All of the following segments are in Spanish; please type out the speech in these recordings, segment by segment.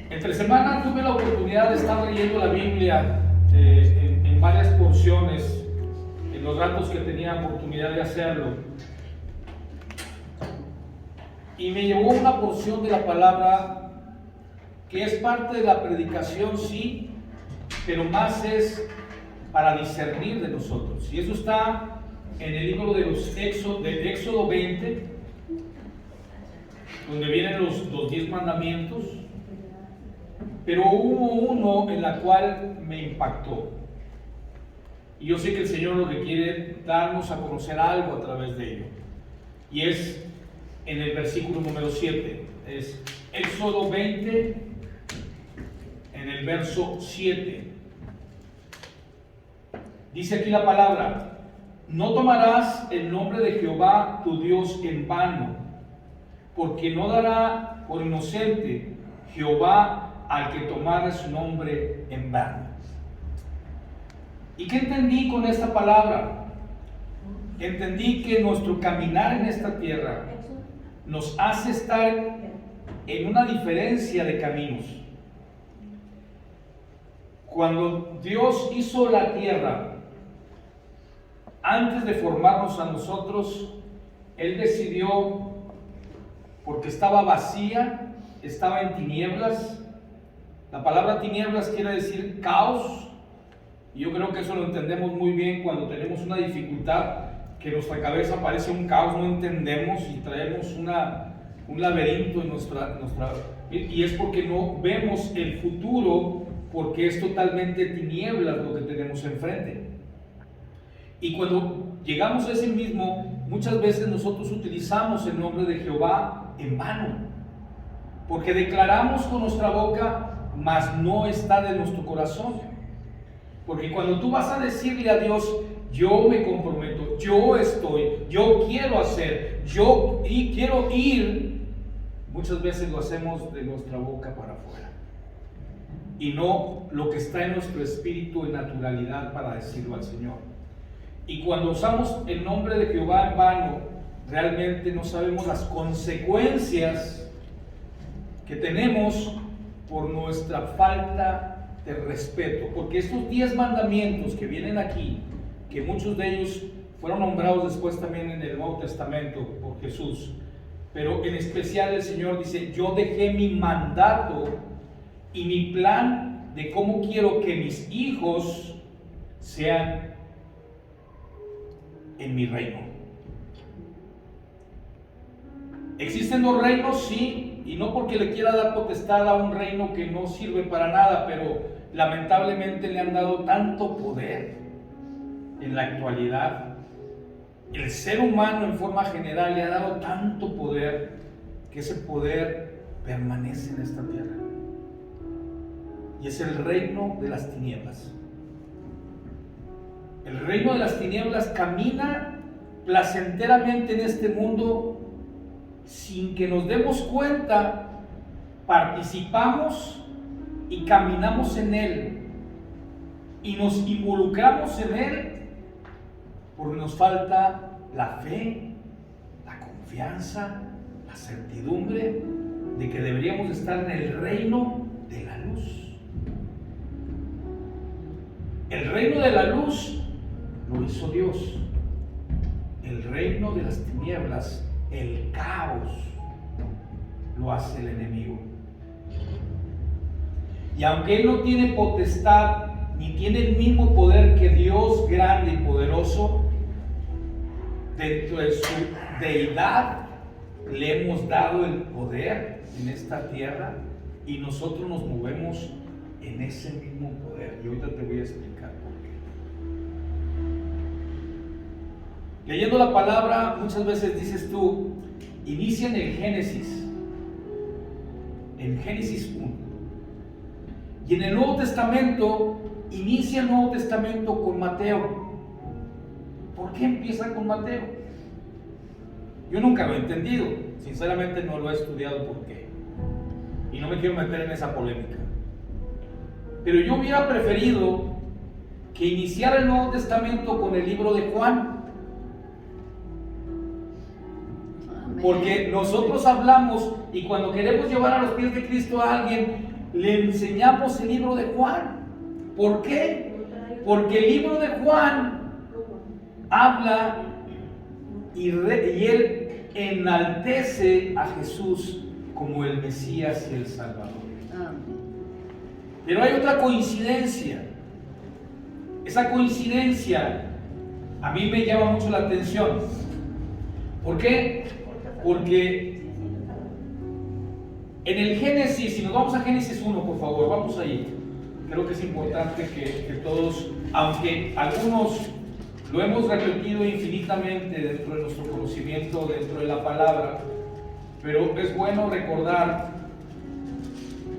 Entre semana tuve la oportunidad de estar leyendo la Biblia en varias porciones, en los ratos que tenía oportunidad de hacerlo. Y me llevó una porción de la palabra que es parte de la predicación, sí, pero más es para discernir de nosotros. Y eso está en el libro de Éxodo 20, donde vienen los 10 mandamientos. Pero hubo uno en la cual me impactó. Y yo sé que el Señor lo que quiere darnos a conocer algo a través de ello. Y es en el versículo número 7. Es Éxodo 20, en el verso 7. Dice aquí la palabra: no tomarás el nombre de Jehová tu Dios en vano, porque no dará por inocente Jehová al que tomara su nombre en vano. ¿Y qué entendí con esta palabra? Entendí que nuestro caminar en esta tierra nos hace estar en una diferencia de caminos. Cuando Dios hizo la tierra, antes de formarnos a nosotros, Él decidió, porque estaba vacía, estaba en tinieblas. La palabra tinieblas quiere decir caos, y yo creo que eso lo entendemos muy bien cuando tenemos una dificultad, que nuestra cabeza parece un caos, no entendemos y traemos un laberinto en nuestra y es porque no vemos el futuro, porque es totalmente tinieblas lo que tenemos enfrente. Y cuando llegamos a ese mismo, muchas veces nosotros utilizamos el nombre de Jehová en vano, porque declaramos con nuestra boca, mas no está de nuestro corazón. Porque cuando tú vas a decirle a Dios: yo me comprometo, yo estoy, yo quiero hacer, yo quiero ir, muchas veces lo hacemos de nuestra boca para afuera, y no lo que está en nuestro espíritu en naturalidad para decirlo al Señor. Y cuando usamos el nombre de Jehová en vano, realmente no sabemos las consecuencias que tenemos por nuestra falta de respeto. Porque estos 10 mandamientos que vienen aquí, que muchos de ellos fueron nombrados después también en el Nuevo Testamento por Jesús, pero en especial el Señor dice: yo dejé mi mandato y mi plan de cómo quiero que mis hijos sean en mi reino. ¿Existen 2 reinos? Sí, y no porque le quiera dar potestad a un reino que no sirve para nada, pero lamentablemente le han dado tanto poder en la actualidad. El ser humano en forma general le ha dado tanto poder, que ese poder permanece en esta tierra, y es el reino de las tinieblas. El reino de las tinieblas camina placenteramente en este mundo sin que nos demos cuenta. Participamos y caminamos en él, y nos involucramos en él, porque nos falta la fe, la confianza, la certidumbre de que deberíamos estar en el reino de la luz. El reino de la luz lo hizo Dios. El reino de las tinieblas, el caos, lo hace el enemigo. Y aunque él no tiene potestad ni tiene el mismo poder que Dios grande y poderoso, dentro de su deidad le hemos dado el poder en esta tierra, y nosotros nos movemos en ese mismo poder. Y ahorita te voy a explicar por qué. Leyendo la palabra, muchas veces dices tú: inicia en el Génesis, en Génesis 1. Y en el Nuevo Testamento, inicia el Nuevo Testamento con Mateo. ¿Por qué empieza con Mateo? Yo nunca lo he entendido, sinceramente no lo he estudiado por qué, y no me quiero meter en esa polémica. Pero yo hubiera preferido que iniciara el Nuevo Testamento con el libro de Juan. Porque nosotros hablamos, y cuando queremos llevar a los pies de Cristo a alguien, le enseñamos el libro de Juan. ¿Por qué? Porque el libro de Juan habla y él enaltece a Jesús como el Mesías y el Salvador. Pero hay otra coincidencia. Esa coincidencia a mí me llama mucho la atención. ¿Por qué? Porque en el Génesis, si nos vamos a Génesis 1, por favor, vamos ahí. Creo que es importante que todos, aunque algunos lo hemos repetido infinitamente dentro de nuestro conocimiento, dentro de la palabra, pero es bueno recordar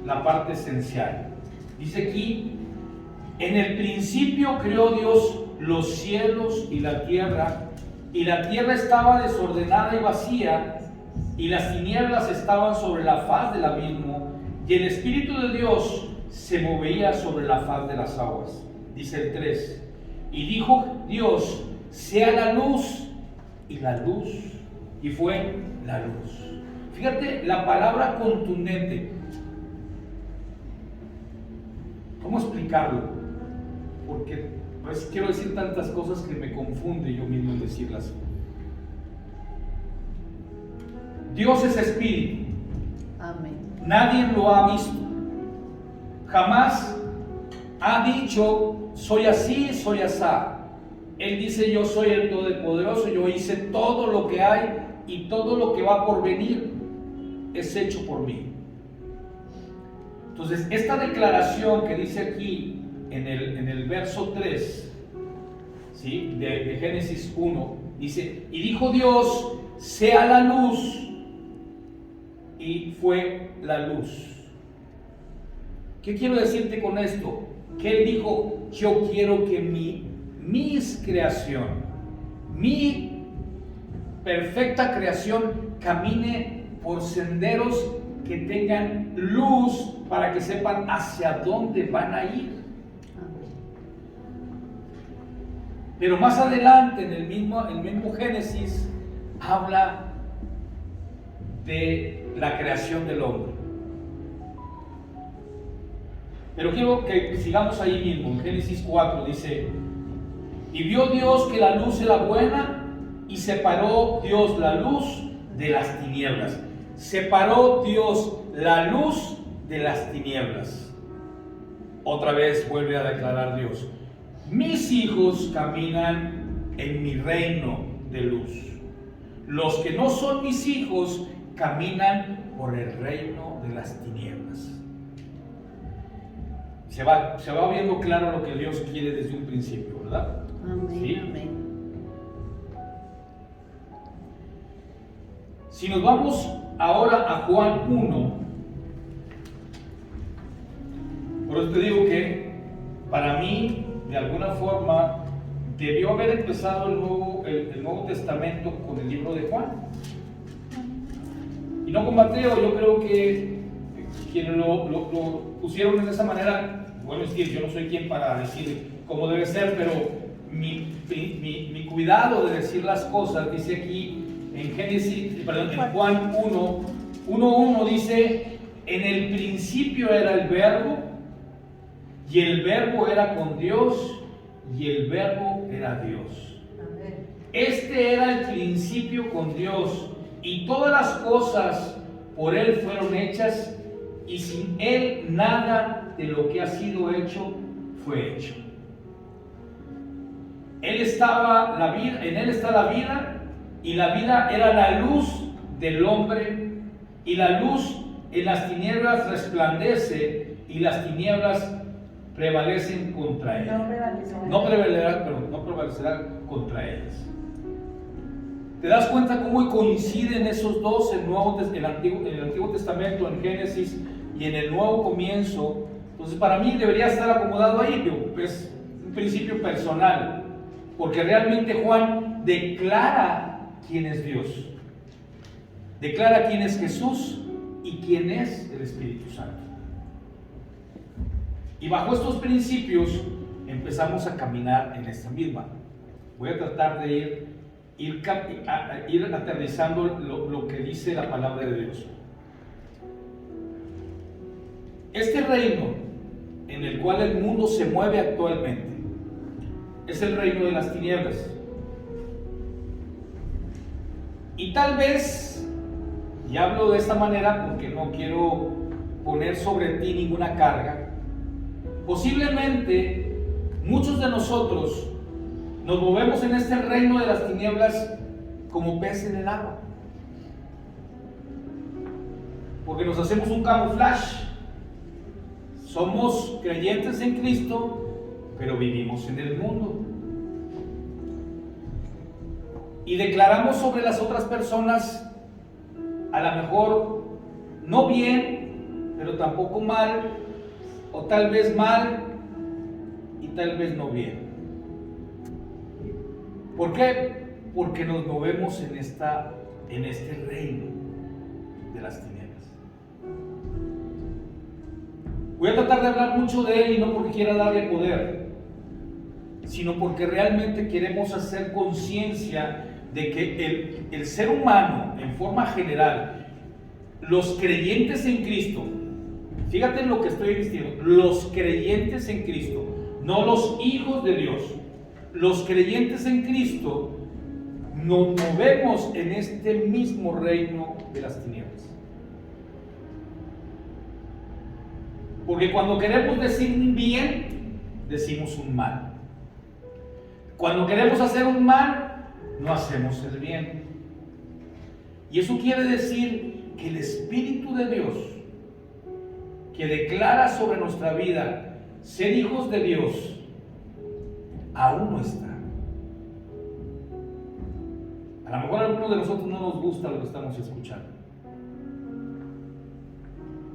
la parte esencial. Dice aquí, en el principio creó Dios los cielos y la tierra estaba desordenada y vacía, y las tinieblas estaban sobre la faz del abismo, y el Espíritu de Dios se movía sobre la faz de las aguas. Dice el 3, y dijo Dios, sea la luz, y la luz, y fue la luz. Fíjate la palabra contundente. ¿Cómo explicarlo? Porque pues quiero decir tantas cosas que me confunde yo mismo en decirlas. Dios es espíritu. Amén. Nadie lo ha visto. Jamás ha dicho, soy así, soy asá. Él dice, yo soy el Todopoderoso, yo hice todo lo que hay y todo lo que va por venir es hecho por mí. Entonces, esta declaración que dice aquí en el verso 3, ¿sí? de Génesis 1, dice, y dijo Dios, sea la luz, y fue la luz. ¿Qué quiero decirte con esto? Que Él dijo, yo quiero que mi creación, mi perfecta creación camine por senderos que tengan luz para que sepan hacia dónde van a ir. Pero más adelante en el mismo Génesis habla de la creación del hombre. Pero quiero que sigamos ahí mismo, en Génesis 4 dice, y vio Dios que la luz era buena, y separó Dios la luz de las tinieblas. Separó Dios la luz de las tinieblas. Otra vez vuelve a declarar Dios, mis hijos caminan en mi reino de luz. Los que no son mis hijos caminan por el reino de las tinieblas. Se va viendo claro lo que Dios quiere desde un principio, ¿verdad? Amén, ¿Sí? amén. Si nos vamos ahora a Juan 1, por eso te digo que para mí, de alguna forma, debió haber empezado el Nuevo Testamento con el libro de Juan. Y no con Mateo. Yo creo que quienes lo pusieron de esa manera, bueno, es decir, yo no soy quien para decir cómo debe ser, pero mi cuidado de decir las cosas, dice aquí en Juan 1:1 dice, en el principio era el verbo, y el verbo era con Dios, y el verbo era Dios. Este era el principio con Dios, y todas las cosas por Él fueron hechas, y sin Él nada de lo que ha sido hecho fue hecho. En Él está la vida, y la vida era la luz del hombre, y la luz en las tinieblas resplandece, y las tinieblas prevalecen contra ellas. No prevalecerán contra ellas. ¿Te das cuenta cómo coinciden esos dos en el Antiguo Testamento, en Génesis, y en el Nuevo Comienzo? Entonces, para mí debería estar acomodado ahí, es un principio personal, porque realmente Juan declara quién es Dios, declara quién es Jesús y quién es el Espíritu Santo. Y bajo estos principios empezamos a caminar en esta misma. Voy a tratar de ir aterrizando lo que dice la palabra de Dios. Este reino en el cual el mundo se mueve actualmente es el reino de las tinieblas. Y tal vez, y hablo de esta manera porque no quiero poner sobre ti ninguna carga, posiblemente muchos de nosotros nos movemos en este reino de las tinieblas como pez en el agua, porque nos hacemos un camuflaje. Somos creyentes en Cristo, pero vivimos en el mundo. Y declaramos sobre las otras personas, a lo mejor no bien, pero tampoco mal, o tal vez mal y tal vez no bien. ¿Por qué? Porque nos movemos en este reino de las tinieblas. Voy a tratar de hablar mucho de él, y no porque quiera darle poder, sino porque realmente queremos hacer conciencia de que el ser humano, en forma general, los creyentes en Cristo, fíjate en lo que estoy diciendo, los creyentes en Cristo, no los hijos de Dios, los creyentes en Cristo nos movemos en este mismo reino de las tinieblas. Porque cuando queremos decir un bien, decimos un mal. Cuando queremos hacer un mal, no hacemos el bien. Y eso quiere decir que el Espíritu de Dios, que declara sobre nuestra vida ser hijos de Dios, aún no está. A lo mejor a algunos de nosotros no nos gusta lo que estamos escuchando,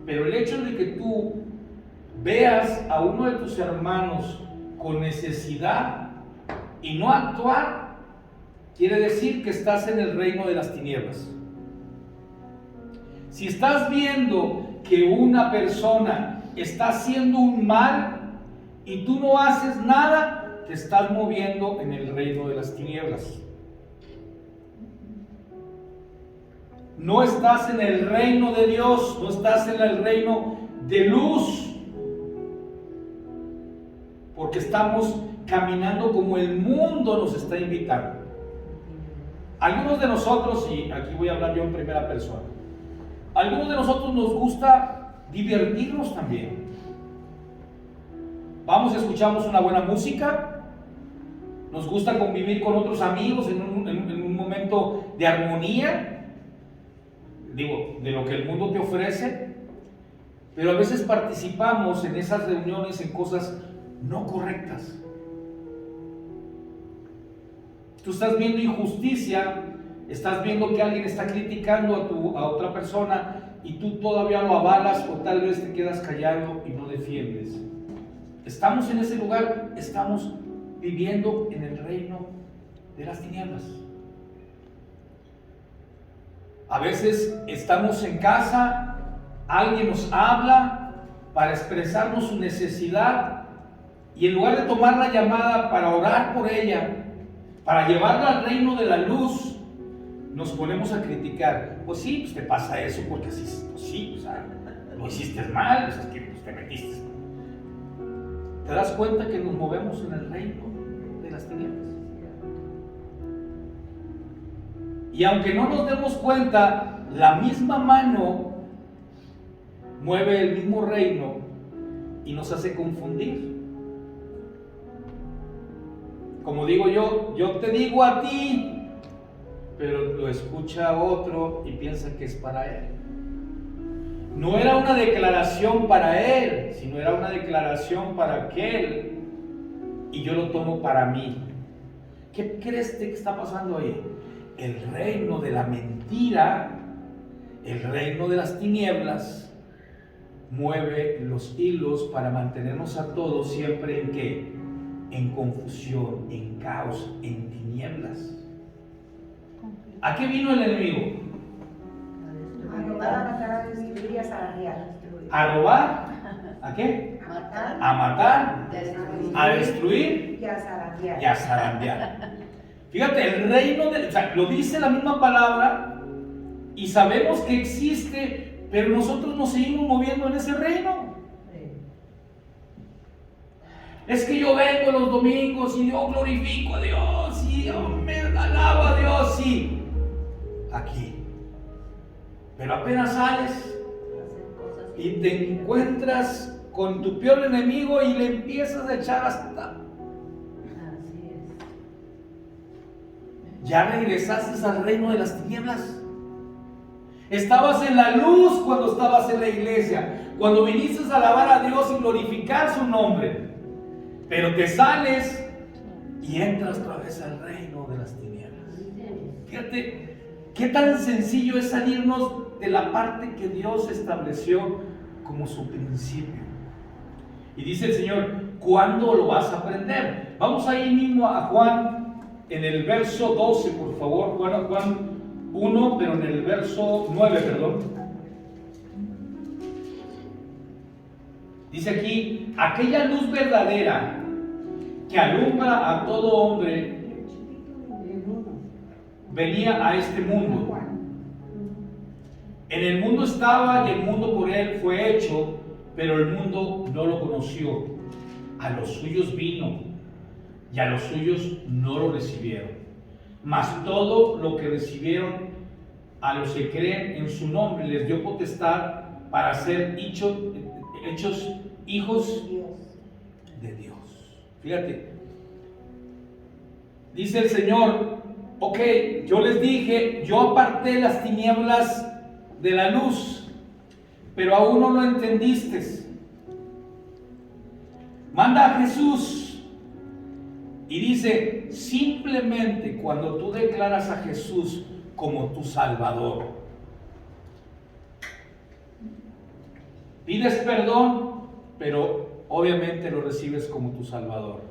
pero el hecho de que tú veas a uno de tus hermanos con necesidad y no actuar, quiere decir que estás en el reino de las tinieblas. Si estás viendo que una persona está haciendo un mal y tú no haces nada, te estás moviendo en el reino de las tinieblas. No estás en el reino de Dios, no estás en el reino de luz, porque estamos caminando como el mundo nos está invitando. Algunos de nosotros, y aquí voy a hablar yo en primera persona, algunos de nosotros nos gusta divertirnos también. Vamos, escuchamos una buena música, nos gusta convivir con otros amigos en un momento de armonía, digo, de lo que el mundo te ofrece, pero a veces participamos en esas reuniones en cosas no correctas. Tú estás viendo injusticia, estás viendo que alguien está criticando a otra persona y tú todavía lo avalas, o tal vez te quedas callado y no defiendes. Estamos en ese lugar, estamos viviendo en el reino de las tinieblas. A veces estamos en casa, alguien nos habla para expresarnos su necesidad, y en lugar de tomar la llamada para orar por ella, para llevarla al reino de la luz, nos ponemos a criticar. Pues sí, pues te pasa eso porque así, pues sí, o sea, lo hiciste mal, pues es que pues te metiste. ¿Te das cuenta que nos movemos en el reino de las tinieblas? Y aunque no nos demos cuenta, la misma mano mueve el mismo reino y nos hace confundir. Como digo yo te digo a ti, pero lo escucha otro y piensa que es para él. No era una declaración para él, sino era una declaración para aquel, y yo lo tomo para mí. ¿Qué crees que está pasando ahí? El reino de la mentira, el reino de las tinieblas, mueve los hilos para mantenernos a todos siempre en ¿qué? En confusión, en caos, en tinieblas. ¿A qué vino el enemigo? A robar, a matar, a destruir y a zarandear. ¿A robar? ¿A qué? Matar, A matar, destruir, a destruir y a zarandear. y a zarandear. Fíjate, el reino, o sea, lo dice la misma palabra y sabemos que existe, pero nosotros nos seguimos moviendo en ese reino. Es que yo vengo los domingos y yo glorifico a Dios y yo me alabo a Dios y aquí. Pero apenas sales y te encuentras con tu peor enemigo y le empiezas a echar hasta... Así es. Ya regresaste al reino de las tinieblas. Estabas en la luz cuando estabas en la iglesia, cuando viniste a alabar a Dios y glorificar su nombre. Pero te sales y entras otra vez al reino de las tinieblas. Fíjate qué tan sencillo es salirnos de la parte que Dios estableció como su principio. Y dice el Señor, ¿cuándo lo vas a aprender? Vamos ahí mismo a Juan en el verso 12, por favor. Juan 1, pero en el verso 9, perdón. Dice aquí, aquella luz verdadera que alumbra a todo hombre venía a este mundo. En el mundo estaba y el mundo por él fue hecho, pero el mundo no lo conoció. A los suyos vino y a los suyos no lo recibieron. Mas todo lo que recibieron, a los que creen en su nombre, les dio potestad para ser hechos hijos de Dios. Fíjate, dice el Señor, ok, yo les dije, yo aparté las tinieblas de la luz, pero aún no lo entendiste. Manda a Jesús y dice, simplemente cuando tú declaras a Jesús como tu Salvador, pides perdón, pero obviamente lo recibes como tu Salvador.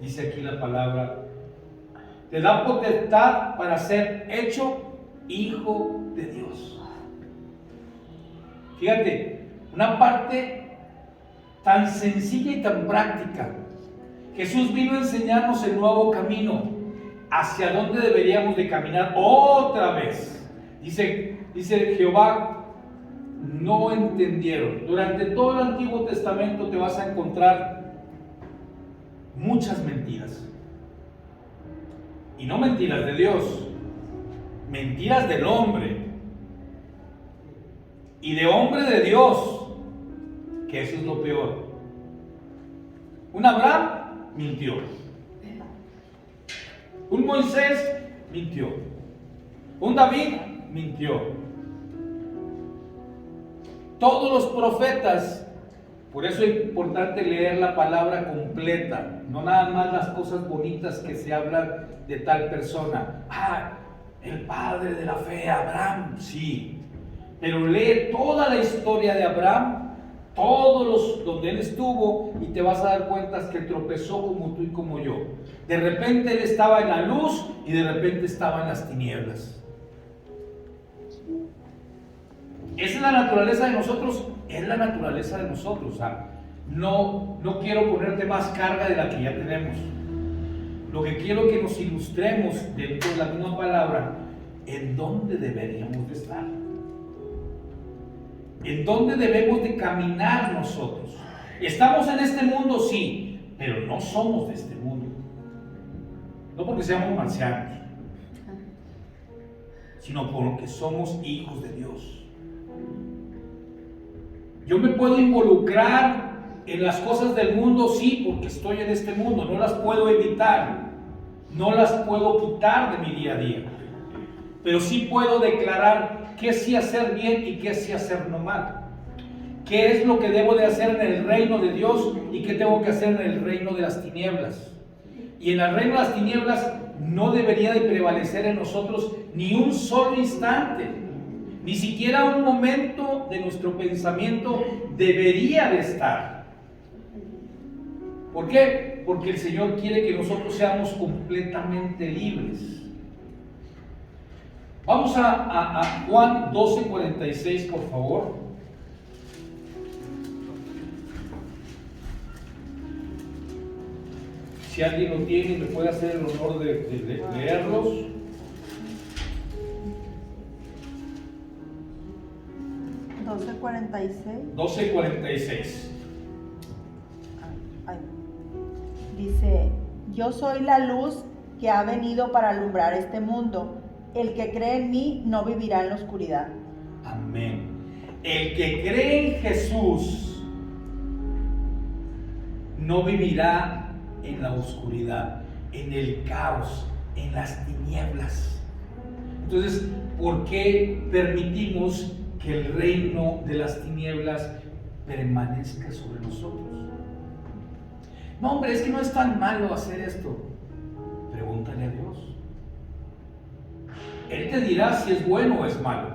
Dice aquí la palabra, te da potestad para ser hecho hijo de Dios. Fíjate, una parte tan sencilla y tan práctica. Jesús vino a enseñarnos el nuevo camino, hacia dónde deberíamos de caminar otra vez. Dice Jehová, no entendieron. Durante todo el Antiguo Testamento te vas a encontrar muchas mentiras. Y no mentiras de Dios, mentiras del hombre. Y de hombre de Dios, que eso es lo peor. Un Abraham mintió. Un Moisés mintió. Un David mintió. Todos los profetas, por eso es importante leer la palabra completa, no nada más las cosas bonitas que se hablan de tal persona. Ah, el padre de la fe, Abraham, sí. Pero lee toda la historia de Abraham, donde él estuvo, y te vas a dar cuenta que tropezó como tú y como yo. De repente él estaba en la luz y de repente estaba en las tinieblas. Esa es la naturaleza de nosotros, es la naturaleza de nosotros. No quiero ponerte más carga de la que ya tenemos. Lo que quiero que nos ilustremos dentro de la misma palabra, en dónde deberíamos de estar. ¿En dónde debemos de caminar nosotros? Estamos en este mundo, sí, pero no somos de este mundo. No porque seamos marcianos, sino porque somos hijos de Dios. Yo me puedo involucrar en las cosas del mundo, sí, porque estoy en este mundo. No las puedo evitar, no las puedo quitar de mi día a día. Pero sí puedo declarar qué sí hacer bien y qué sí hacer no mal. ¿Qué es lo que debo de hacer en el reino de Dios y qué tengo que hacer en el reino de las tinieblas? Y en el reino de las tinieblas no debería de prevalecer en nosotros ni un solo instante, ni siquiera un momento de nuestro pensamiento debería de estar. ¿Por qué? Porque el Señor quiere que nosotros seamos completamente libres. Vamos a Juan 12:46, por favor. Si alguien lo tiene, me puede hacer el honor de leerlos. 12:46. 12:46. Ay. Dice, yo soy la luz que ha venido para alumbrar este mundo. El que cree en mí no vivirá en la oscuridad. Amén. El que cree en Jesús no vivirá en la oscuridad, en el caos, en las tinieblas. Entonces, ¿por qué permitimos que el reino de las tinieblas permanezca sobre nosotros? No, hombre, es que no es tan malo hacer esto. Pregúntale a Dios. Él te dirá si es bueno o es malo.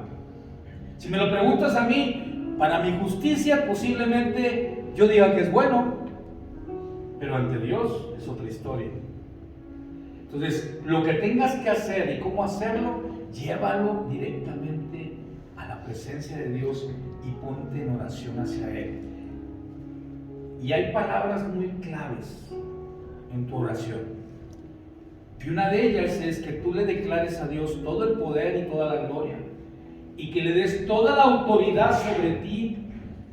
Si me lo preguntas a mí, para mi justicia posiblemente yo diga que es bueno, pero ante Dios es otra historia. Entonces, lo que tengas que hacer y cómo hacerlo, llévalo directamente a la presencia de Dios y ponte en oración hacia Él. Y hay palabras muy claves en tu oración. Y una de ellas es que tú le declares a Dios todo el poder y toda la gloria, y que le des toda la autoridad sobre ti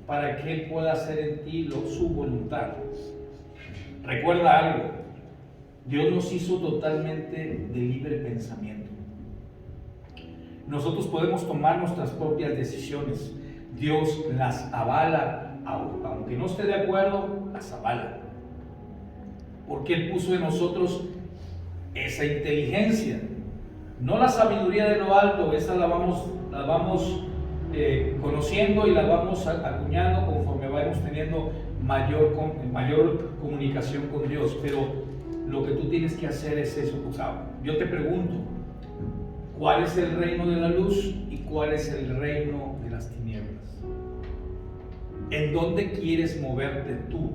para que Él pueda hacer en ti su voluntad. Recuerda algo, Dios nos hizo totalmente de libre pensamiento. Nosotros podemos tomar nuestras propias decisiones. Dios las avala, aunque no esté de acuerdo, las avala. Porque Él puso en nosotros esa inteligencia, no la sabiduría de lo alto. Esa la vamos conociendo y la vamos acuñando conforme vamos teniendo mayor comunicación con Dios. Pero lo que tú tienes que hacer es eso. O sea, yo te pregunto, ¿cuál es el reino de la luz y cuál es el reino de las tinieblas? ¿En dónde quieres moverte tú?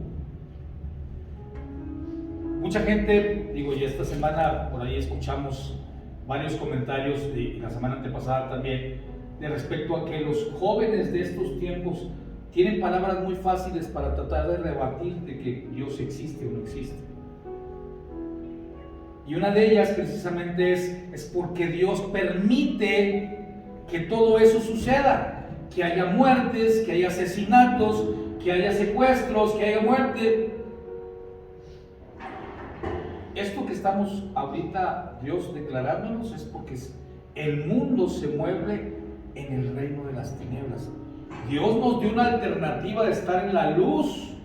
Mucha gente, y esta semana por ahí escuchamos varios comentarios, y la semana antepasada también, de respecto a que los jóvenes de estos tiempos tienen palabras muy fáciles para tratar de rebatir de que Dios existe o no existe. Y una de ellas precisamente es porque Dios permite que todo eso suceda, que haya muertes, que haya asesinatos, que haya secuestros, que haya muerte. Esto que estamos ahorita Dios declarándonos es porque el mundo se mueve en el reino de las tinieblas. Dios nos dio una alternativa de estar en la luz,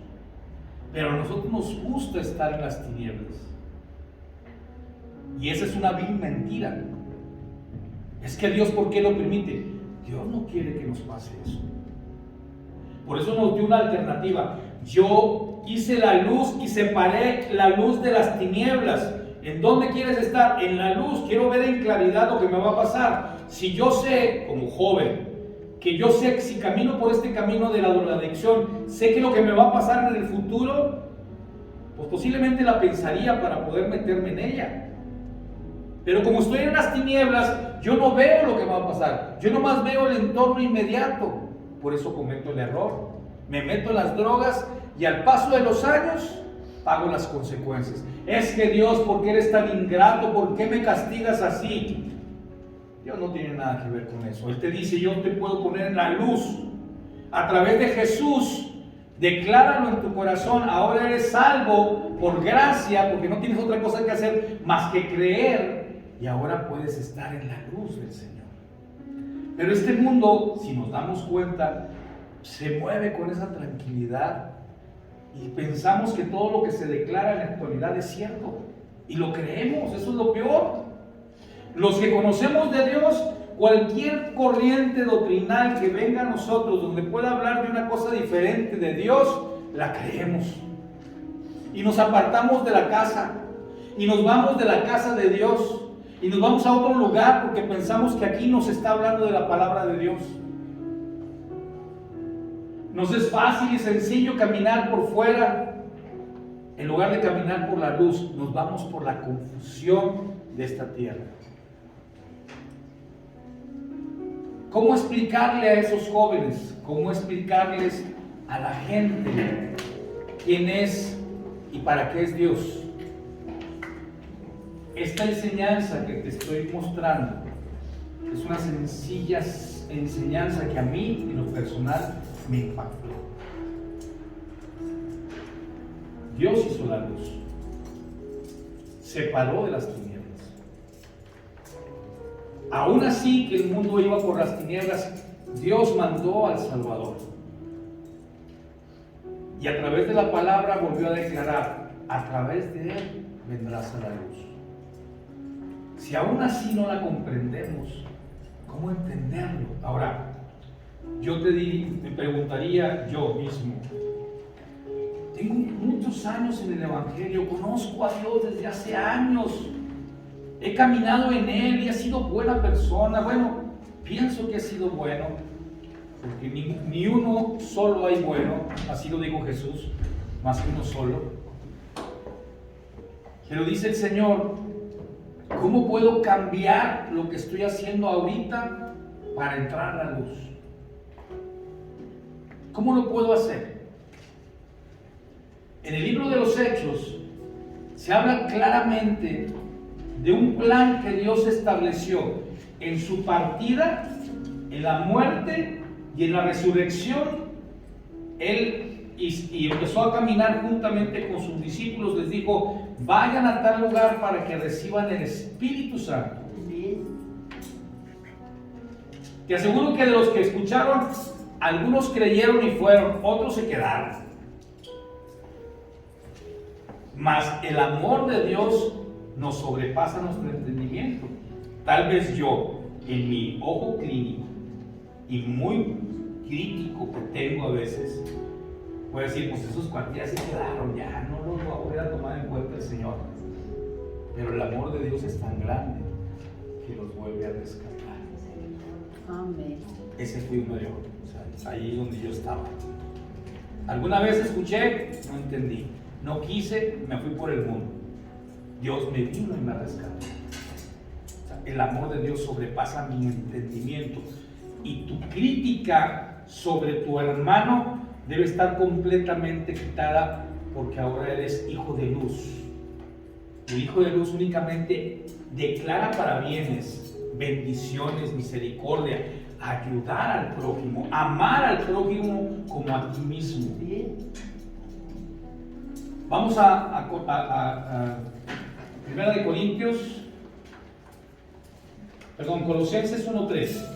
pero a nosotros nos gusta estar en las tinieblas. Y esa es una vil mentira. Es que Dios, ¿por qué lo permite? Dios no quiere que nos pase eso. Por eso nos dio una alternativa. Yo hice la luz y separé la luz de las tinieblas. ¿En dónde quieres estar? En la luz. Quiero ver en claridad lo que me va a pasar. Si yo sé, como joven, que yo sé que si camino por este camino de la drogadicción, sé que lo que me va a pasar en el futuro, pues posiblemente la pensaría para poder meterme en ella. Pero como estoy en las tinieblas, yo no veo lo que va a pasar. Yo nomás veo el entorno inmediato. Por eso cometo el error. Me meto en las drogas y al paso de los años pago las consecuencias. Es que Dios, ¿por qué eres tan ingrato? ¿Por qué me castigas así? Dios no tiene nada que ver con eso. Él te dice, yo te puedo poner en la luz. A través de Jesús, decláralo en tu corazón. Ahora eres salvo por gracia, porque no tienes otra cosa que hacer más que creer. Y ahora puedes estar en la luz del Señor. Pero este mundo, si nos damos cuenta, se mueve con esa tranquilidad y pensamos que todo lo que se declara en la actualidad es cierto y lo creemos. Eso es lo peor. Los que conocemos de Dios, cualquier corriente doctrinal que venga a nosotros donde pueda hablar de una cosa diferente de Dios, la creemos y nos apartamos de la casa y nos vamos de la casa de Dios y nos vamos a otro lugar porque pensamos que aquí nos está hablando de la palabra de Dios. Nos es fácil y sencillo caminar por fuera en lugar de caminar por la luz. Nos vamos por la confusión de esta tierra. ¿Cómo explicarle a esos jóvenes? ¿Cómo explicarles a la gente quién es y para qué es Dios? Esta enseñanza que te estoy mostrando es una sencilla enseñanza que a mí, en lo personal, me impactó. Dios hizo la luz. separó de las tinieblas. Aún así que el mundo iba por las tinieblas, Dios mandó al Salvador. Y a través de la palabra volvió a declarar: a través de él vendrás a la luz. Si aún así no la comprendemos, ¿cómo entenderlo? Ahora, me preguntaría yo mismo: tengo muchos años en el Evangelio, conozco a Dios desde hace años, he caminado en Él y he sido buena persona. Bueno, pienso que he sido bueno, porque ni uno solo hay bueno, así lo dijo Jesús, más que uno solo. Pero dice el Señor: ¿cómo puedo cambiar lo que estoy haciendo ahorita para entrar a la luz? ¿Cómo lo puedo hacer? En el libro de los Hechos se habla claramente de un plan que Dios estableció en su partida, en la muerte y en la resurrección. Él y empezó a caminar juntamente con sus discípulos. Les dijo: vayan a tal lugar para que reciban el Espíritu Santo. Te aseguro que de los que escucharon, algunos creyeron y fueron, otros se quedaron. Mas el amor de Dios nos sobrepasa nuestro entendimiento. Tal vez yo, en mi ojo clínico y muy crítico que tengo a veces, voy a decir: pues esos cualquiera se quedaron, ya no los va a volver a tomar en cuenta el Señor. Pero el amor de Dios es tan grande que los vuelve a rescatar. Amén. Ese fue uno yo, o sea, ahí donde yo estaba. Alguna vez escuché, no entendí, no quise, me fui por el mundo. Dios me vino y me rescató. O sea, el amor de Dios sobrepasa mi entendimiento. Y tu crítica sobre tu hermano debe estar completamente quitada, porque ahora eres hijo de luz. El hijo de luz únicamente declara parabienes, bendiciones, misericordia, ayudar al prójimo, amar al prójimo como a ti mismo. Vamos a Primera de Corintios, Colosenses 1:3.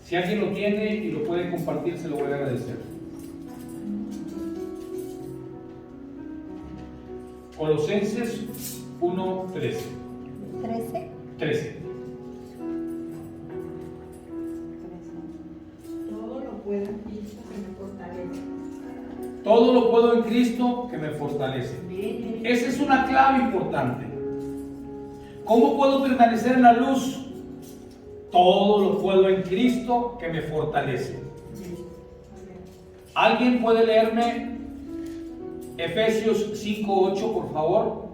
Si alguien lo tiene y lo puede compartir, se lo voy a agradecer. Colosenses 1:13. 13. Todo lo puedo en Cristo que me fortalece. Todo lo puedo en Cristo que me fortalece. Esa es una clave importante. ¿Cómo puedo permanecer en la luz? Todo lo puedo en Cristo que me fortalece. ¿Alguien puede leerme Efesios 5:8, por favor?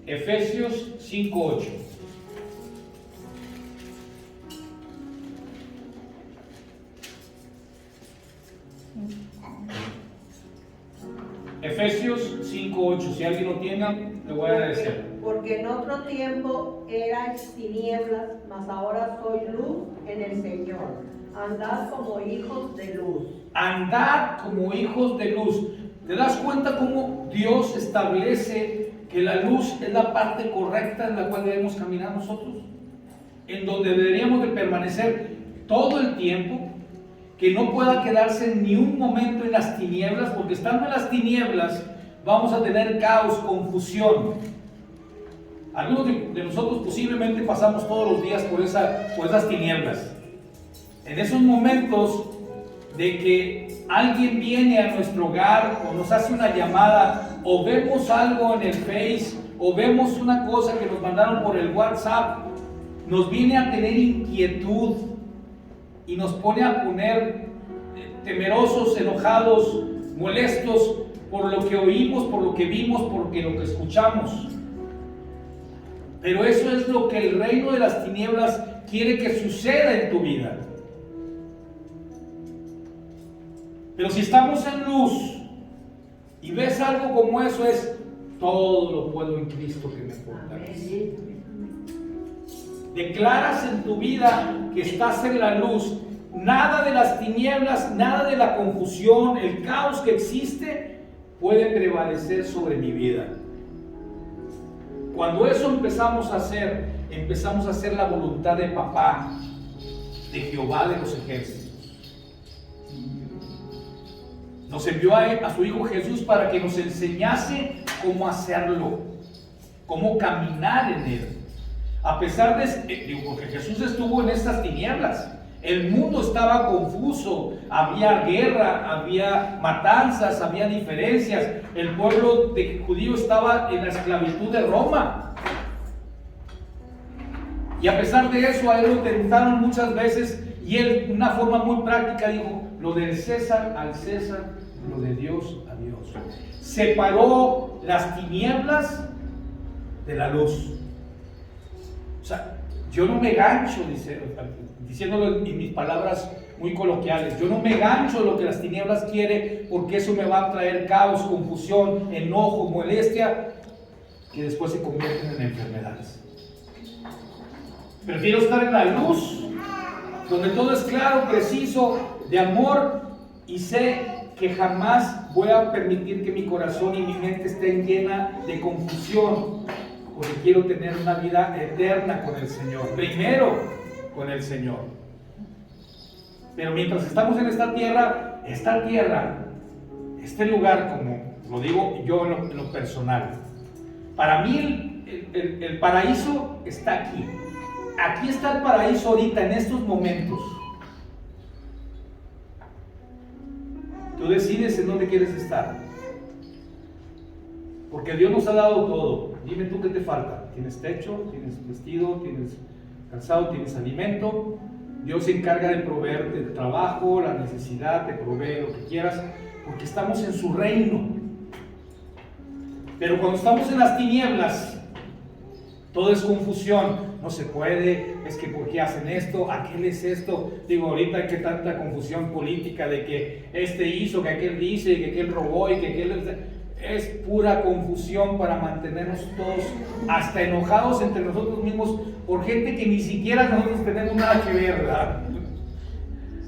Efesios 5:8. Efesios 5:8. Si alguien lo tiene, le voy a agradecer. Porque en otro tiempo erais tinieblas, mas ahora soy luz en el Señor. Andad como hijos de luz. Andad como hijos de luz. ¿Te das cuenta cómo Dios establece que la luz es la parte correcta en la cual debemos caminar nosotros? En donde deberíamos de permanecer todo el tiempo, que no pueda quedarse ni un momento en las tinieblas, porque estando en las tinieblas vamos a tener caos, confusión. Algunos de nosotros posiblemente pasamos todos los días por esas tinieblas. En esos momentos de que alguien viene a nuestro hogar o nos hace una llamada, o vemos algo en el Face, o vemos una cosa que nos mandaron por el WhatsApp, nos viene a tener inquietud y nos pone a poner temerosos, enojados, molestos por lo que oímos, por lo que vimos, por lo que escuchamos. Pero eso es lo que el reino de las tinieblas quiere que suceda en tu vida. Pero si estamos en luz y ves algo como eso, es todo lo puedo en Cristo que me fortalece. declaras en tu vida que estás en la luz, nada de las tinieblas, nada de la confusión, el caos que existe puede prevalecer sobre mi vida. Cuando eso empezamos a hacer la voluntad de papá, de Jehová de los ejércitos. Nos envió a su Hijo Jesús para que nos enseñase cómo hacerlo, cómo caminar en Él. A pesar de, porque Jesús estuvo en estas tinieblas, el mundo estaba confuso, había guerra, había matanzas, había diferencias, el pueblo judío estaba en la esclavitud de Roma. Y a pesar de eso, a él lo tentaron muchas veces y él, de una forma muy práctica, dijo: lo del César al César, lo de Dios a Dios. Separó las tinieblas de la luz. O sea, yo no me gancho, diciéndolo en mis palabras muy coloquiales, yo no me gancho de lo que las tinieblas quiere, porque eso me va a traer caos, confusión, enojo, molestia, que después se convierten en enfermedades. Prefiero estar en la luz, donde todo es claro, preciso, de amor, y sé que jamás voy a permitir que mi corazón y mi mente estén llena de confusión, porque quiero tener una vida eterna con el Señor, primero con el Señor. Pero mientras estamos en esta tierra, este lugar, como lo digo yo en lo personal, para mí el paraíso está aquí. Aquí está el paraíso ahorita, en estos momentos. Tú decides en dónde quieres estar. Porque Dios nos ha dado todo. Dime tú qué te falta. ¿Tienes techo? ¿Tienes vestido? ¿Tienes calzado? ¿Tienes alimento? Dios se encarga de proveerte el trabajo, la necesidad, te provee lo que quieras, porque estamos en su reino. Pero cuando estamos en las tinieblas, todo es confusión. No se puede, es que ¿por qué hacen esto? ¿Aquel es esto? Digo, ahorita hay que tanta confusión política de que este hizo, que aquel dice, que aquel robó y que aquel... Es pura confusión para mantenernos todos hasta enojados entre nosotros mismos por gente que ni siquiera nosotros tenemos nada que ver, ¿verdad?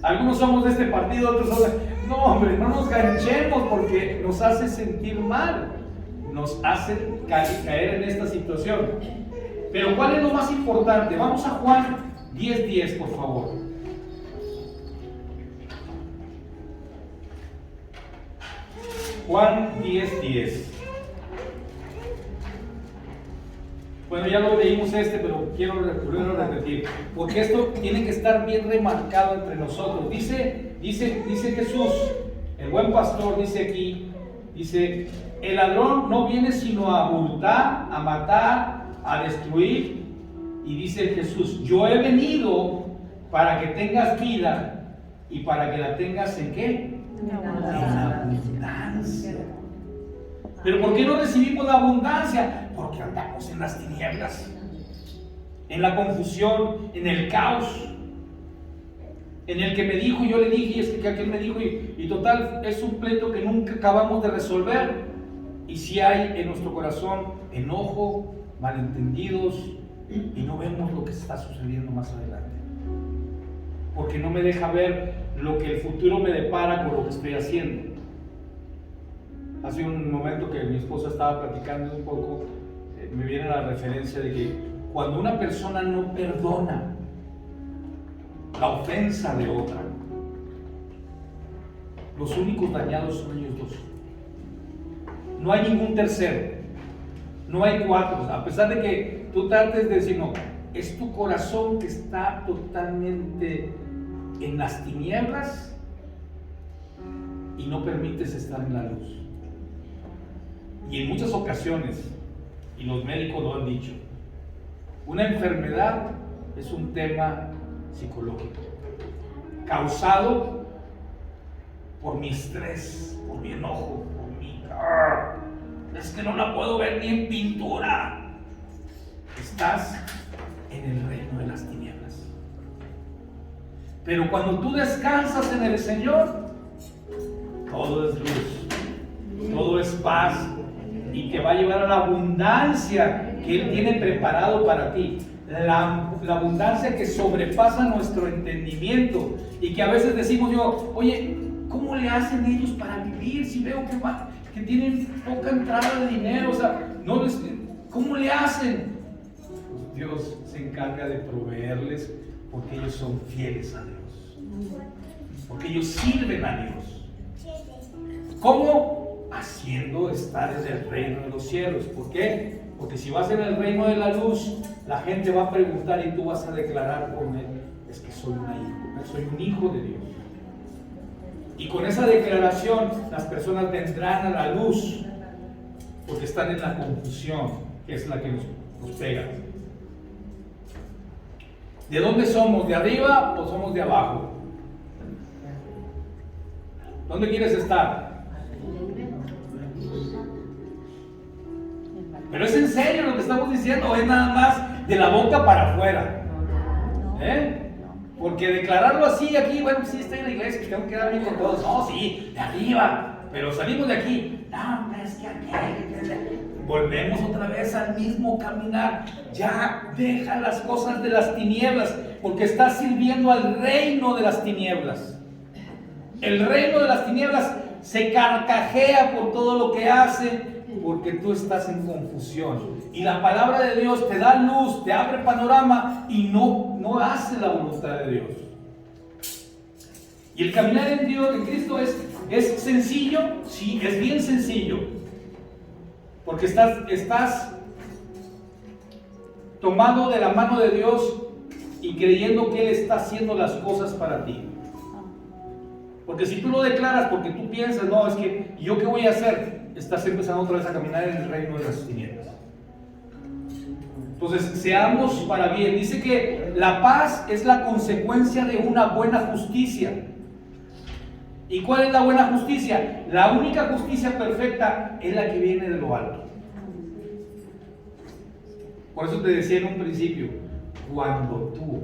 Algunos somos de este partido, otros son de... No, hombre, no nos ganchemos porque nos hace sentir mal, nos hace caer en esta situación. Pero ¿cuál es lo más importante? Vamos a Juan 10:10, por favor. Juan 10:10. Bueno, ya lo leímos pero quiero volverlo a repetir, porque esto tiene que estar bien remarcado entre nosotros. Dice Jesús, el buen pastor, dice aquí, dice: el ladrón no viene sino a hurtar, a matar, a destruir. Y dice Jesús: yo he venido para que tengas vida y para que la tengas ¿en qué? En abundancia. ¿Pero por qué no recibimos la abundancia? Porque andamos en las tinieblas, en la confusión, en el caos, en el que me dijo y yo le dije, y es que aquel me dijo, y total, es un pleito que nunca acabamos de resolver. Y si hay en nuestro corazón enojo, malentendidos, y no vemos lo que está sucediendo más adelante, porque no me deja ver lo que el futuro me depara con lo que estoy haciendo. Hace un momento que mi esposa estaba platicando un poco, me viene la referencia de que cuando una persona no perdona la ofensa de otra, los únicos dañados son ellos dos. No hay ningún tercero, no hay cuatro. A pesar de que tú trates de decir, no, es tu corazón que está totalmente en las tinieblas y no permites estar en la luz. Y en muchas ocasiones, y los médicos lo han dicho, una enfermedad es un tema psicológico causado por mi estrés, por mi enojo, por mi... Es que no la puedo ver ni en pintura. Estás en el reino de las tinieblas. Pero cuando tú descansas en el Señor, todo es luz, todo es paz, y te va a llevar a la abundancia que Él tiene preparado para ti. la abundancia que sobrepasa nuestro entendimiento, y que a veces decimos oye, ¿cómo le hacen ellos para vivir si veo que tienen poca entrada de dinero? O sea, ¿cómo le hacen? Pues Dios se encarga de proveerles porque ellos son fieles a Dios, porque ellos sirven a Dios. ¿Cómo? Haciendo estar en el reino de los cielos. ¿Por qué? Porque si vas en el reino de la luz, la gente va a preguntar y tú vas a declarar con él: es que soy un hijo de Dios. Y con esa declaración las personas vendrán a la luz, porque están en la confusión, que es la que nos pega. ¿De dónde somos? ¿De arriba o somos de abajo? ¿Dónde quieres estar? Pero es en serio lo que estamos diciendo, o es nada más de la boca para afuera. Porque declararlo así aquí, bueno, sí estoy en la iglesia, que tengo que dar bien con todos. No, sí, de arriba, pero salimos de aquí. No, es que aquí volvemos otra vez al mismo caminar. Ya deja las cosas de las tinieblas, porque estás sirviendo al reino de las tinieblas. El reino de las tinieblas se carcajea por todo lo que hace, porque tú estás en confusión. Y la palabra de Dios te da luz, te abre panorama y no hace la voluntad de Dios. Y el caminar en Dios, en Cristo, es sencillo. Sí, es bien sencillo, porque estás tomado de la mano de Dios y creyendo que Él está haciendo las cosas para ti. Porque si tú lo declaras porque tú piensas, no, es que ¿yo qué voy a hacer? Estás empezando otra vez a caminar en el reino de las tinieblas. Entonces, seamos para bien. Dice que la paz es la consecuencia de una buena justicia. ¿Y cuál es la buena justicia? La única justicia perfecta es la que viene de lo alto. Por eso te decía en un principio, cuando tú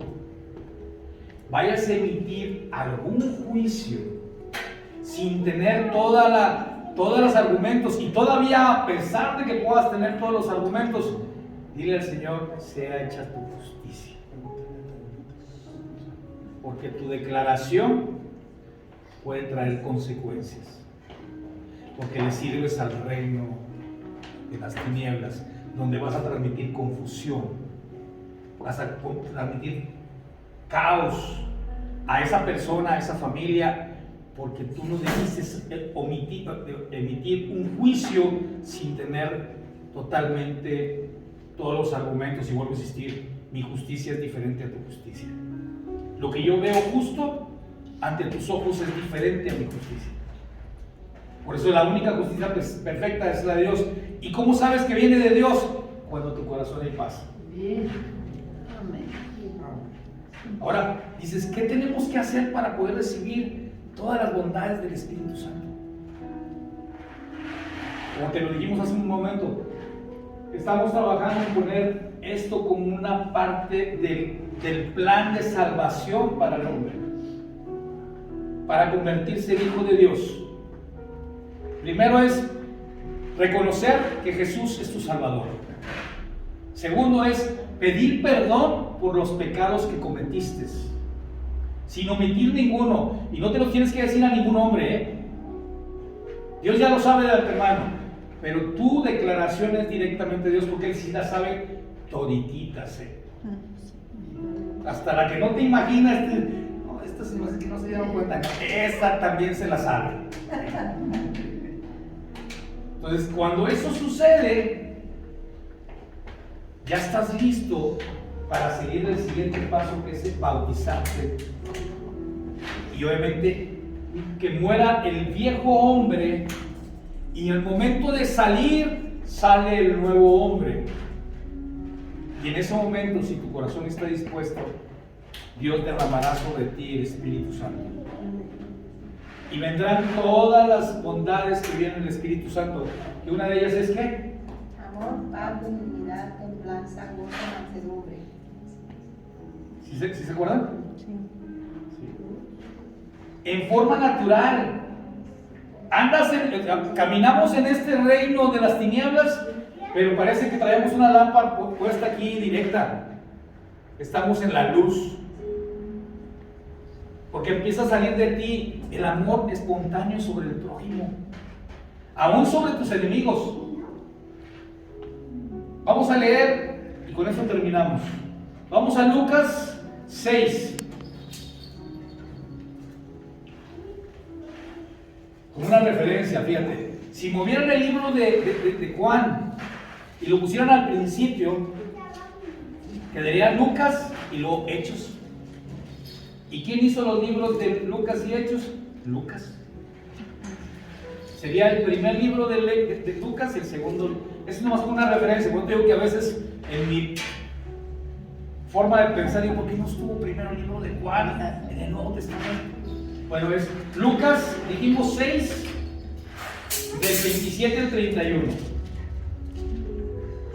vayas a emitir algún juicio sin tener todos los argumentos, y todavía a pesar de que puedas tener todos los argumentos, dile al Señor: sea hecha tu justicia, porque tu declaración puede traer consecuencias, porque le sirves al reino de las tinieblas, donde vas a transmitir confusión, vas a transmitir caos a esa persona, a esa familia, porque tú no debiste emitir un juicio sin tener totalmente todos los argumentos. Y vuelvo a insistir, mi justicia es diferente a tu justicia. Lo que yo veo justo ante tus ojos es diferente a mi justicia. Por eso la única justicia perfecta es la de Dios. ¿Y cómo sabes que viene de Dios? Cuando tu corazón hay paz. Ahora dices, ¿qué tenemos que hacer para poder recibir todas las bondades del Espíritu Santo? Como te lo dijimos hace un momento, estamos trabajando en poner esto como una parte del plan de salvación para el hombre, para convertirse en hijo de Dios. Primero es reconocer que Jesús es tu Salvador. Segundo es pedir perdón por los pecados que cometiste, sin omitir ninguno. Y no te lo tienes que decir a ningún hombre, Dios ya lo sabe de antemano, pero tu declaración es directamente de Dios, porque Él sí la sabe todititas, hasta la que no te imaginas. No, esta se me hace que no se dieron cuenta. Esta también se la sabe. Entonces, cuando eso sucede, ya estás listo para seguir el siguiente paso, que es bautizarte. Y obviamente que muera el viejo hombre, y en el momento de salir, sale el nuevo hombre. Y en ese momento, si tu corazón está dispuesto, Dios derramará sobre ti el Espíritu Santo. Y vendrán todas las bondades que vienen del Espíritu Santo. Y una de ellas es ¿qué? Amor, paz, benignidad, templanza, gozo, mansedumbre. ¿Sí se acuerdan? Sí. En forma natural. Caminamos en este reino de las tinieblas, pero parece que traemos una lámpara puesta aquí directa. estamos en la luz. Porque empieza a salir de ti el amor espontáneo sobre el prójimo, aún sobre tus enemigos. Vamos a leer y con eso terminamos. Vamos a Lucas 6. Con una referencia, fíjate. Si movieran el libro de Juan y lo pusieran al principio, quedaría Lucas y luego Hechos. ¿Y quién hizo los libros de Lucas y Hechos? Lucas. Sería el primer libro de Lucas y el segundo. Es nomás una referencia. Yo te digo que a veces en mi forma de pensar digo, ¿por qué no estuvo primero el libro de Juan en el Nuevo Testamento? Bueno, es Lucas, dijimos 6, del 27 al 31.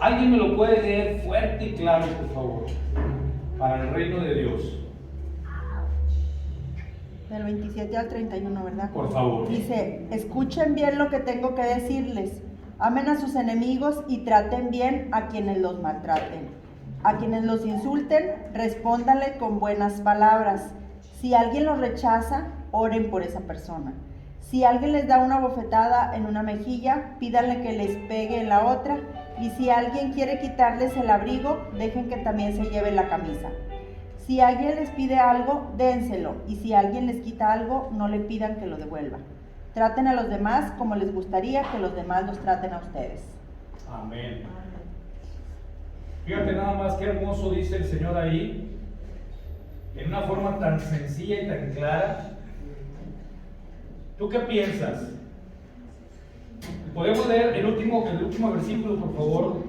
¿Alguien me lo puede leer fuerte y claro, por favor? Para el reino de Dios. Del 27 al 31, ¿verdad? Por favor. Dice, escuchen bien lo que tengo que decirles. Amen a sus enemigos y traten bien a quienes los maltraten. A quienes los insulten, respóndanle con buenas palabras. Si alguien los rechaza, oren por esa persona. Si alguien les da una bofetada en una mejilla, pídanle que les pegue en la otra. Y si alguien quiere quitarles el abrigo, dejen que también se lleve la camisa. Si alguien les pide algo, dénselo. Y si alguien les quita algo, no le pidan que lo devuelva. Traten a los demás como les gustaría que los demás los traten a ustedes. Amén. Fíjate nada más qué hermoso dice el Señor ahí, en una forma tan sencilla y tan clara. ¿Tú qué piensas? ¿Podemos leer el último versículo, por favor?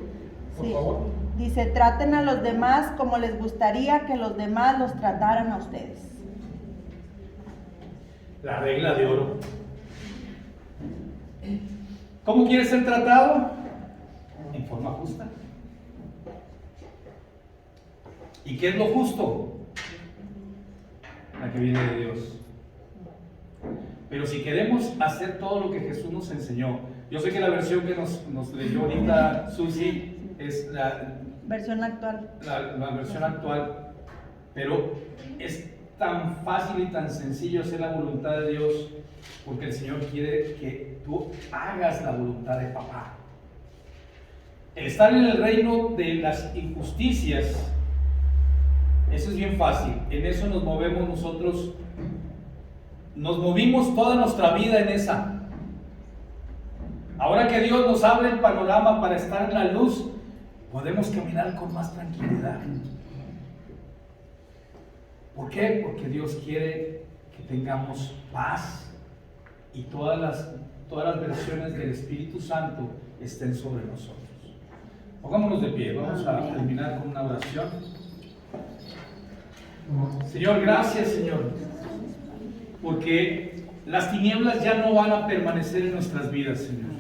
Por favor. Dice, traten a los demás como les gustaría que los demás los trataran a ustedes. La regla de oro. ¿Cómo quieres ser tratado? En forma justa. ¿Y qué es lo justo? La que viene de Dios. Pero si queremos hacer todo lo que Jesús nos enseñó, yo sé que la versión que nos leyó ahorita Susi es la Versión actual. La versión actual, pero es tan fácil y tan sencillo hacer la voluntad de Dios, porque el Señor quiere que tú hagas la voluntad de papá. El estar en el reino de las injusticias, eso es bien fácil, en eso nos movemos nosotros, nos movimos toda nuestra vida en esa. Ahora que Dios nos abre el panorama para estar en la luz, podemos caminar con más tranquilidad. ¿Por qué? Porque Dios quiere que tengamos paz y todas las versiones del Espíritu Santo estén sobre nosotros. Pongámonos de pie, vamos a terminar con una oración. Señor, gracias, Señor, porque las tinieblas ya no van a permanecer en nuestras vidas, Señor.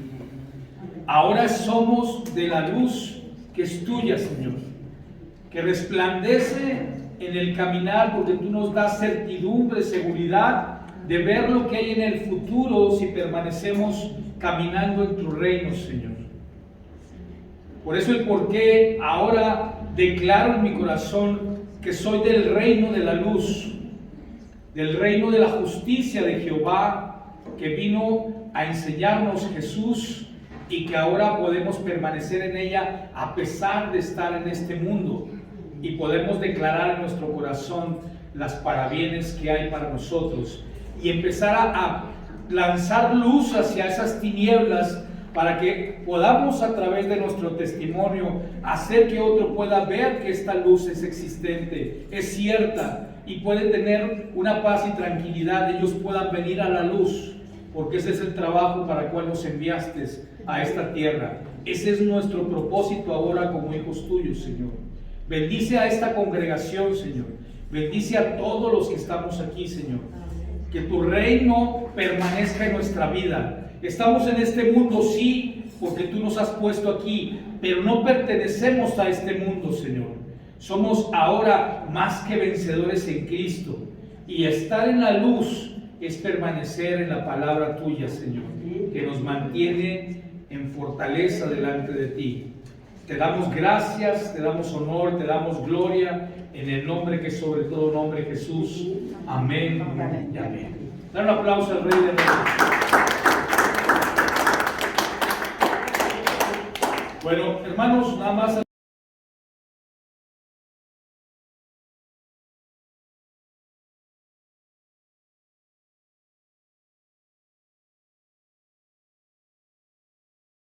Ahora somos de la luz que es tuya, Señor, que resplandece en el caminar, porque tú nos das certidumbre, seguridad de ver lo que hay en el futuro si permanecemos caminando en tu reino, Señor. Por eso el porqué ahora declaro en mi corazón que soy del reino de la luz, del reino de la justicia de Jehová, que vino a enseñarnos Jesús, y que ahora podemos permanecer en ella a pesar de estar en este mundo, y podemos declarar en nuestro corazón las parabienes que hay para nosotros y empezar a lanzar luz hacia esas tinieblas para que podamos a través de nuestro testimonio hacer que otro pueda ver que esta luz es existente, es cierta y puede tener una paz y tranquilidad. Ellos puedan venir a la luz, porque ese es el trabajo para el cual nos enviaste a esta tierra. Ese es nuestro propósito ahora como hijos tuyos, Señor. Bendice a esta congregación, Señor. Bendice a todos los que estamos aquí, Señor. Que tu reino permanezca en nuestra vida. Estamos en este mundo, sí, porque tú nos has puesto aquí, pero no pertenecemos a este mundo, Señor. Somos ahora más que vencedores en Cristo. Y estar en la luz es permanecer en la palabra tuya, Señor, que nos mantiene en fortaleza delante de ti. Te damos gracias, te damos honor, te damos gloria en el nombre que es sobre todo nombre, Jesús. Amén y amén. Dar un aplauso al Rey de Reyes. Bueno, hermanos, nada más.